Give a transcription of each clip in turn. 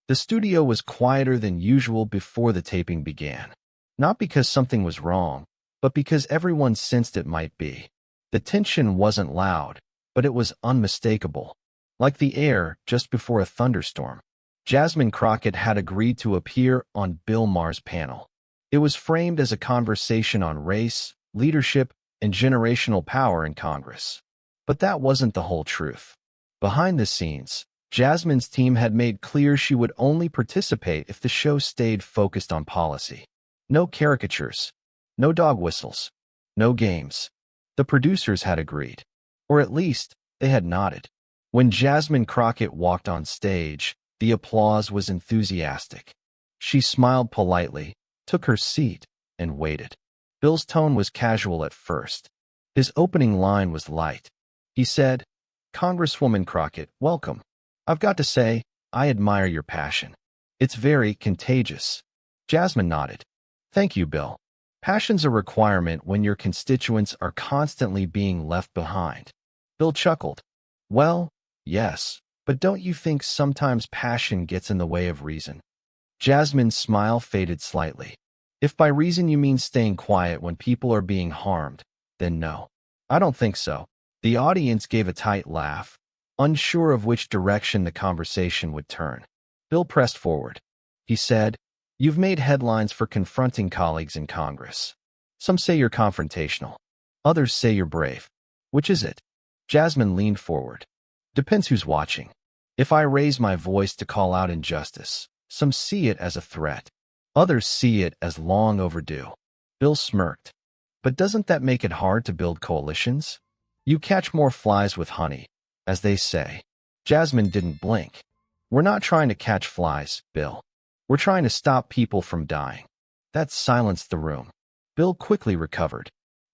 The studio was quieter than usual before the taping began. Not because something was wrong, but because everyone sensed it might be. The tension wasn't loud, but it was unmistakable. Like the air just before a thunderstorm. Jasmine Crockett had agreed to appear on Bill Maher's panel. It was framed as a conversation on race, leadership, and generational power in Congress. But that wasn't the whole truth. Behind the scenes, Jasmine's team had made clear she would only participate if the show stayed focused on policy. No caricatures, no dog whistles, no games. The producers had agreed. Or at least, they had nodded. When Jasmine Crockett walked on stage, the applause was enthusiastic. She smiled politely, took her seat, and waited. Bill's tone was casual at first. His opening line was light. He said, "Congresswoman Crockett, welcome. I've got to say, I admire your passion. It's very contagious." Jasmine nodded. "Thank you, Bill. Passion's a requirement when your constituents are constantly being left behind." Bill chuckled. "Well, yes, but don't you think sometimes passion gets in the way of reason?" Jasmine's smile faded slightly. "If by reason you mean staying quiet when people are being harmed, then no. I don't think so." The audience gave a tight laugh, unsure of which direction the conversation would turn. Bill pressed forward. He said, "You've made headlines for confronting colleagues in Congress. Some say you're confrontational. Others say you're brave. Which is it?" Jasmine leaned forward. "Depends who's watching. If I raise my voice to call out injustice, some see it as a threat. Others see it as long overdue." Bill smirked. "But doesn't that make it hard to build coalitions? You catch more flies with honey, as they say." Jasmine didn't blink. "We're not trying to catch flies, Bill. We're trying to stop people from dying." That silenced the room. Bill quickly recovered.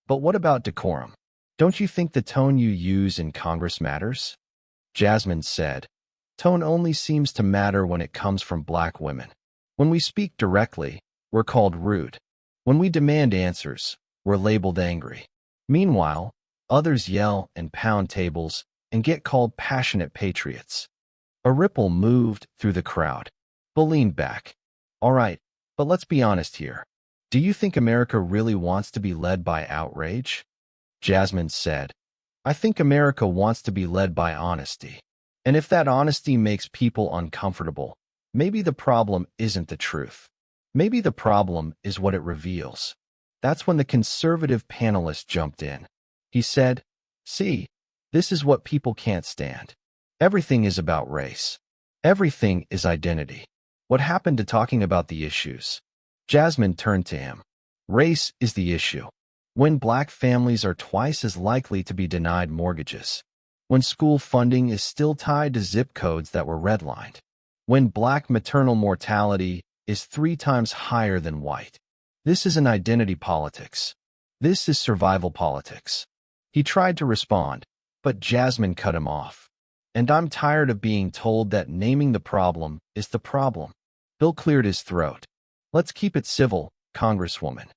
"But what about decorum? Don't you think the tone you use in Congress matters?" Jasmine said, "Tone only seems to matter when it comes from black women. When we speak directly, we're called rude. When we demand answers, we're labeled angry. Meanwhile, others yell and pound tables and get called passionate patriots." A ripple moved through the crowd. Bill leaned back. "All right, but let's be honest here. Do you think America really wants to be led by outrage?" Jasmine said, "I think America wants to be led by honesty. And if that honesty makes people uncomfortable, maybe the problem isn't the truth. Maybe the problem is what it reveals." That's when the conservative panelist jumped in. He said, "See, this is what people can't stand. Everything is about race. Everything is identity. What happened to talking about the issues?" Jasmine turned to him. "Race is the issue. When black families are twice as likely to be denied mortgages. When school funding is still tied to zip codes that were redlined. When black maternal mortality is 3 times higher than white. This isn't identity politics. This is survival politics." He tried to respond, but Jasmine cut him off. "And I'm tired of being told that naming the problem is the problem." Bill cleared his throat. "Let's keep it civil, Congresswoman."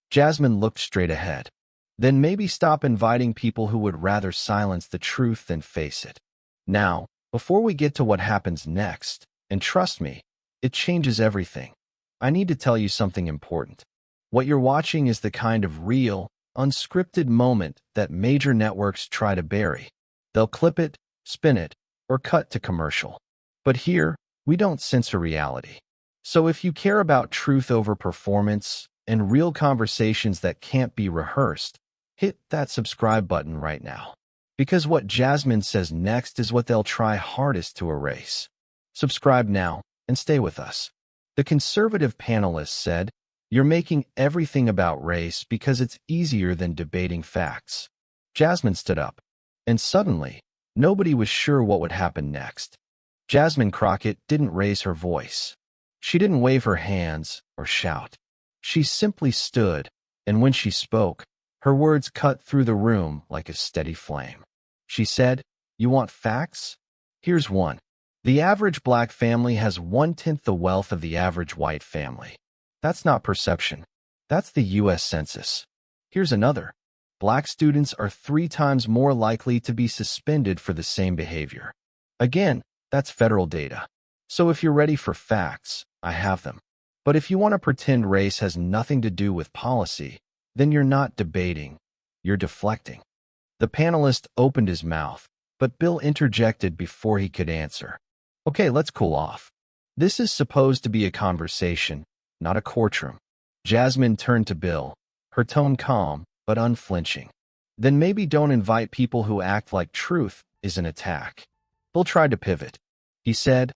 Jasmine looked straight ahead. "Then maybe stop inviting people who would rather silence the truth than face it. Now, before we get to what happens next, and trust me, it changes everything, I need to tell you something important. What you're watching is the kind of real, unscripted moment that major networks try to bury. They'll clip it, spin it, or cut to commercial. But here, we don't censor reality. So if you care about truth over performance and real conversations that can't be rehearsed, hit that subscribe button right now. Because what Jasmine says next is what they'll try hardest to erase. Subscribe now and stay with us. The conservative panelist said, "You're making everything about race because it's easier than debating facts." Jasmine stood up, and suddenly, nobody was sure what would happen next. Jasmine Crockett didn't raise her voice. She didn't wave her hands or shout. She simply stood, and when she spoke, her words cut through the room like a steady flame. She said, "You want facts? Here's one. The average black family has 1/10 the wealth of the average white family. That's not perception. That's the U.S. Census. Here's another. Black students are 3 times more likely to be suspended for the same behavior. Again, that's federal data. So if you're ready for facts, I have them. But if you want to pretend race has nothing to do with policy, then you're not debating, you're deflecting. The panelist opened his mouth, but Bill interjected before he could answer. Okay, let's cool off. This is supposed to be a conversation, not a courtroom. Jasmine turned to Bill, her tone calm but unflinching. Then maybe don't invite people who act like truth is an attack. Bill tried to pivot. He said,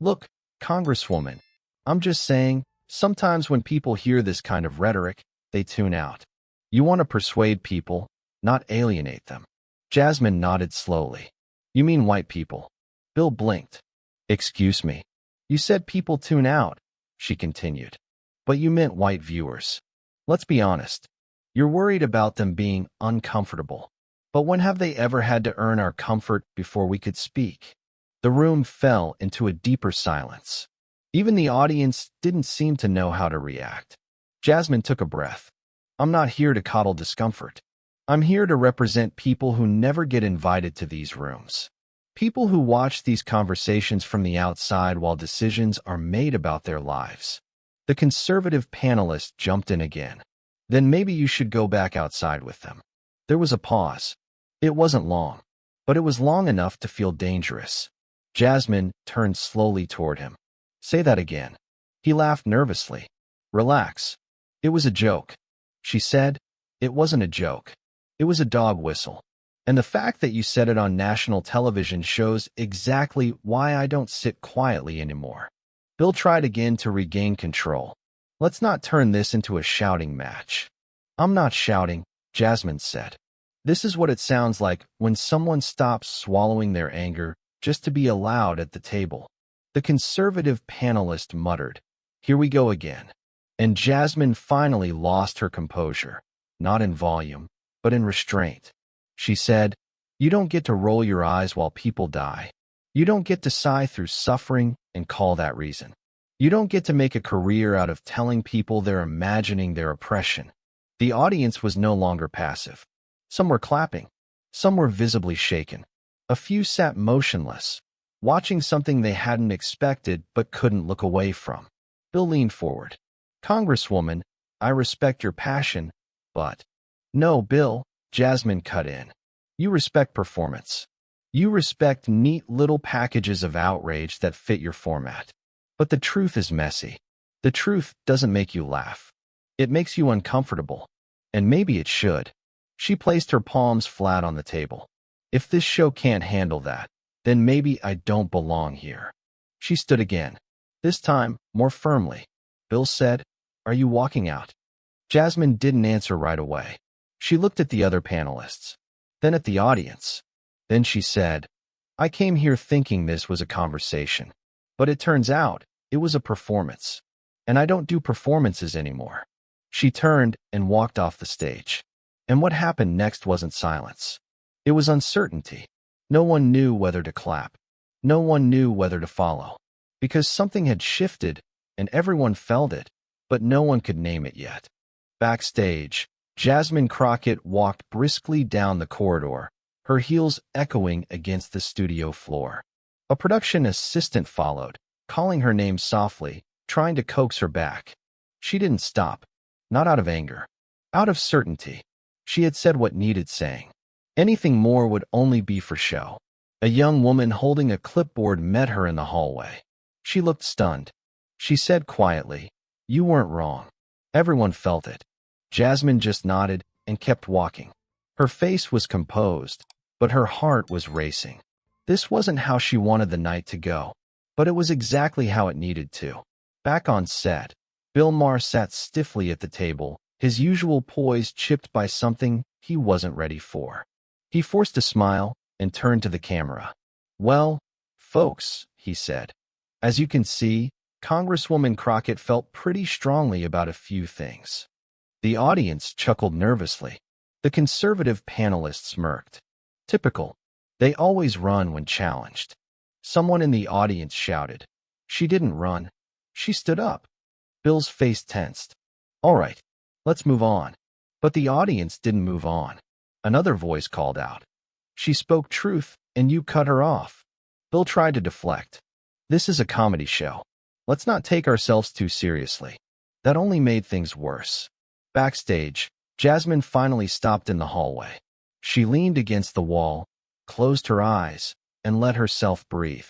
Look, Congresswoman, I'm just saying, sometimes when people hear this kind of rhetoric, they tune out. You want to persuade people, not alienate them. Jasmine nodded slowly. You mean white people? Bill blinked. Excuse me. You said people tune out, she continued. But you meant white viewers. Let's be honest. You're worried about them being uncomfortable. But when have they ever had to earn our comfort before we could speak? The room fell into a deeper silence. Even the audience didn't seem to know how to react. Jasmine took a breath. I'm not here to coddle discomfort. I'm here to represent people who never get invited to these rooms. People who watch these conversations from the outside while decisions are made about their lives. The conservative panelist jumped in again. Then maybe you should go back outside with them. There was a pause. It wasn't long, but it was long enough to feel dangerous. Jasmine turned slowly toward him. Say that again. He laughed nervously. Relax. It was a joke. She said, It wasn't a joke. It was a dog whistle. And the fact that you said it on national television shows exactly why I don't sit quietly anymore. Bill tried again to regain control. Let's not turn this into a shouting match. I'm not shouting, Jasmine said. This is what it sounds like when someone stops swallowing their anger just to be allowed at the table. The conservative panelist muttered, Here we go again. And Jasmine finally lost her composure, not in volume, but in restraint. She said, You don't get to roll your eyes while people die. You don't get to sigh through suffering and call that reason. You don't get to make a career out of telling people they're imagining their oppression. The audience was no longer passive. Some were clapping. Some were visibly shaken. A few sat motionless, watching something they hadn't expected but couldn't look away from. Bill leaned forward. Congresswoman, I respect your passion, but... No, Bill, Jasmine cut in. You respect performance. You respect neat little packages of outrage that fit your format. But the truth is messy. The truth doesn't make you laugh. It makes you uncomfortable. And maybe it should. She placed her palms flat on the table. If this show can't handle that, then maybe I don't belong here. She stood again. This time, more firmly. Bill said, Are you walking out? Jasmine didn't answer right away. She looked at the other panelists, then at the audience. Then she said, I came here thinking this was a conversation. But it turns out, it was a performance. And I don't do performances anymore. She turned and walked off the stage. And what happened next wasn't silence. It was uncertainty. No one knew whether to clap. No one knew whether to follow. Because something had shifted, and everyone felt it, but no one could name it yet. Backstage, Jasmine Crockett walked briskly down the corridor, her heels echoing against the studio floor. A production assistant followed, calling her name softly, trying to coax her back. She didn't stop, not out of anger, out of certainty. She had said what needed saying. Anything more would only be for show. A young woman holding a clipboard met her in the hallway. She looked stunned. She said quietly, You weren't wrong. Everyone felt it. Jasmine just nodded and kept walking. Her face was composed, but her heart was racing. This wasn't how she wanted the night to go, but it was exactly how it needed to. Back on set, Bill Maher sat stiffly at the table, his usual poise chipped by something he wasn't ready for. He forced a smile and turned to the camera. Well, folks, he said. As you can see, Congresswoman Crockett felt pretty strongly about a few things. The audience chuckled nervously. The conservative panelists smirked. Typical. They always run when challenged. Someone in the audience shouted. She didn't run. She stood up. Bill's face tensed. All right, let's move on. But the audience didn't move on. Another voice called out. She spoke truth, and you cut her off. Bill tried to deflect. This is a comedy show. Let's not take ourselves too seriously. That only made things worse. Backstage, Jasmine finally stopped in the hallway. She leaned against the wall, closed her eyes, and let herself breathe.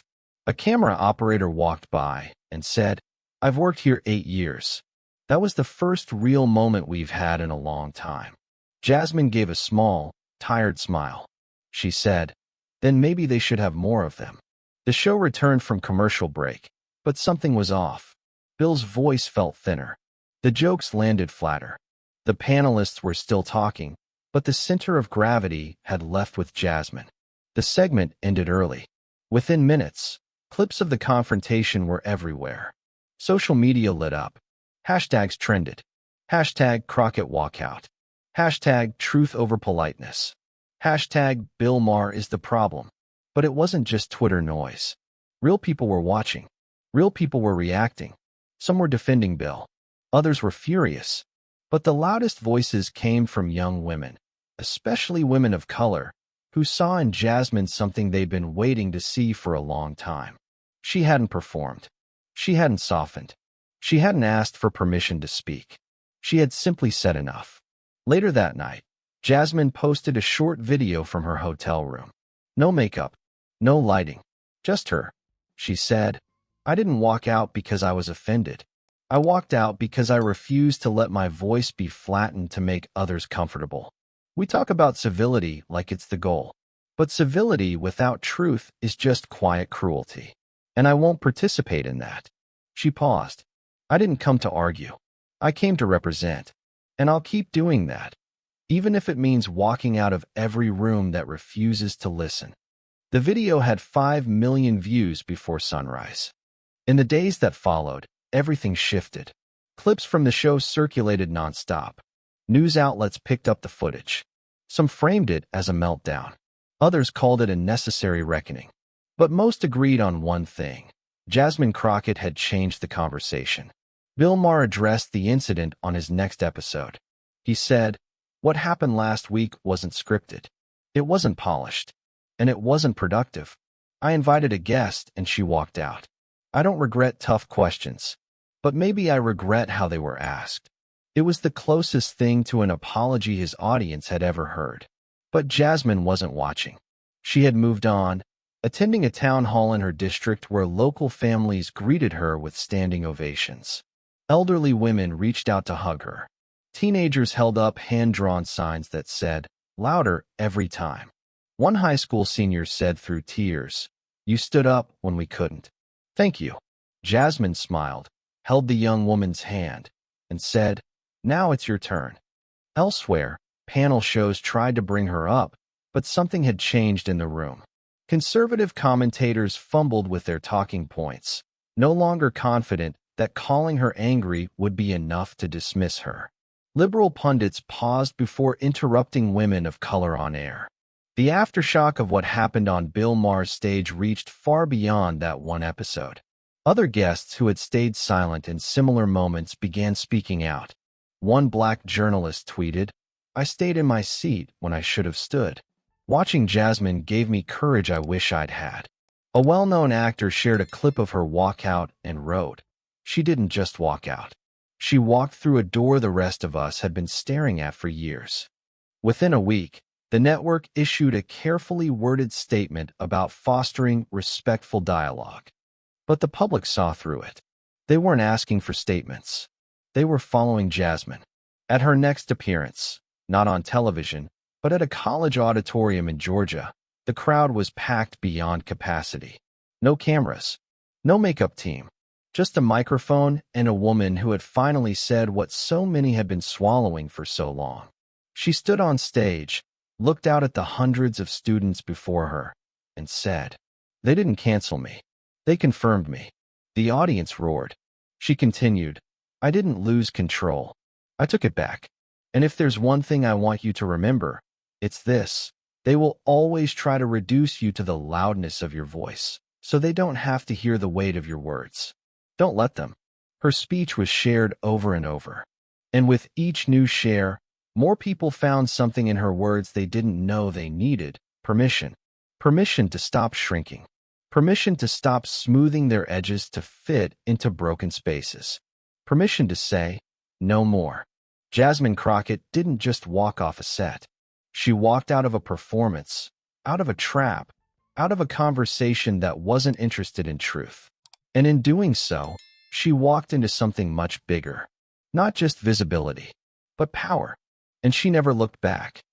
A camera operator walked by and said, "I've worked here 8 years." That was the first real moment we've had in a long time. Jasmine gave a small, tired smile. She said, "Then maybe they should have more of them." The show returned from commercial break, but something was off. Bill's voice felt thinner. The jokes landed flatter. The panelists were still talking, but the center of gravity had left with Jasmine. The segment ended early. Within minutes, clips of the confrontation were everywhere. Social media lit up. Hashtags trended. Hashtag Crockett walkout. Hashtag truth over politeness. Hashtag Bill Maher is the problem. But it wasn't just Twitter noise. Real people were watching. Real people were reacting. Some were defending Bill. Others were furious. But the loudest voices came from young women, especially women of color, who saw in Jasmine something they'd been waiting to see for a long time. She hadn't performed. She hadn't softened. She hadn't asked for permission to speak. She had simply said enough. Later that night, Jasmine posted a short video from her hotel room. No makeup, no lighting, just her. She said, "I didn't walk out because I was offended. I walked out because I refused to let my voice be flattened to make others comfortable." We talk about civility like it's the goal. But civility without truth is just quiet cruelty. And I won't participate in that. She paused. I didn't come to argue. I came to represent. And I'll keep doing that, even if it means walking out of every room that refuses to listen. The video had 5 million views before sunrise. In the days that followed, everything shifted. Clips from the show circulated nonstop. News outlets picked up the footage. Some framed it as a meltdown. Others called it a necessary reckoning. But most agreed on one thing. Jasmine Crockett had changed the conversation. Bill Maher addressed the incident on his next episode. He said, "What happened last week wasn't scripted. It wasn't polished. And it wasn't productive. I invited a guest and she walked out. I don't regret tough questions. But maybe I regret how they were asked." It was the closest thing to an apology his audience had ever heard. But Jasmine wasn't watching. She had moved on, attending a town hall in her district where local families greeted her with standing ovations. Elderly women reached out to hug her. Teenagers held up hand-drawn signs that said, "Louder every time." One high school senior said through tears, "You stood up when we couldn't. Thank you." Jasmine smiled, held the young woman's hand, and said, "Now it's your turn." Elsewhere, panel shows tried to bring her up, but something had changed in the room. Conservative commentators fumbled with their talking points, no longer confident that calling her angry would be enough to dismiss her. Liberal pundits paused before interrupting women of color on air. The aftershock of what happened on Bill Maher's stage reached far beyond that one episode. Other guests who had stayed silent in similar moments began speaking out. One black journalist tweeted, "I stayed in my seat when I should have stood. Watching Jasmine gave me courage I wish I'd had." A well-known actor shared a clip of her walkout and wrote, "She didn't just walk out. She walked through a door the rest of us had been staring at for years." Within a week, the network issued a carefully worded statement about fostering respectful dialogue. But the public saw through it. They weren't asking for statements. They were following Jasmine. At her next appearance, not on television, but at a college auditorium in Georgia, the crowd was packed beyond capacity. No cameras, no makeup team, just a microphone and a woman who had finally said what so many had been swallowing for so long. She stood on stage, looked out at the hundreds of students before her, and said, "They didn't cancel me. They confirmed me." The audience roared. She continued, "I didn't lose control. I took it back. And if there's one thing I want you to remember, it's this. They will always try to reduce you to the loudness of your voice, so they don't have to hear the weight of your words. Don't let them." Her speech was shared over and over. And with each new share, more people found something in her words they didn't know they needed: permission. Permission to stop shrinking. Permission to stop smoothing their edges to fit into broken spaces. Permission to say, no more. Jasmine Crockett didn't just walk off a set. She walked out of a performance, out of a trap, out of a conversation that wasn't interested in truth. And in doing so, she walked into something much bigger. Not just visibility, but power. And she never looked back.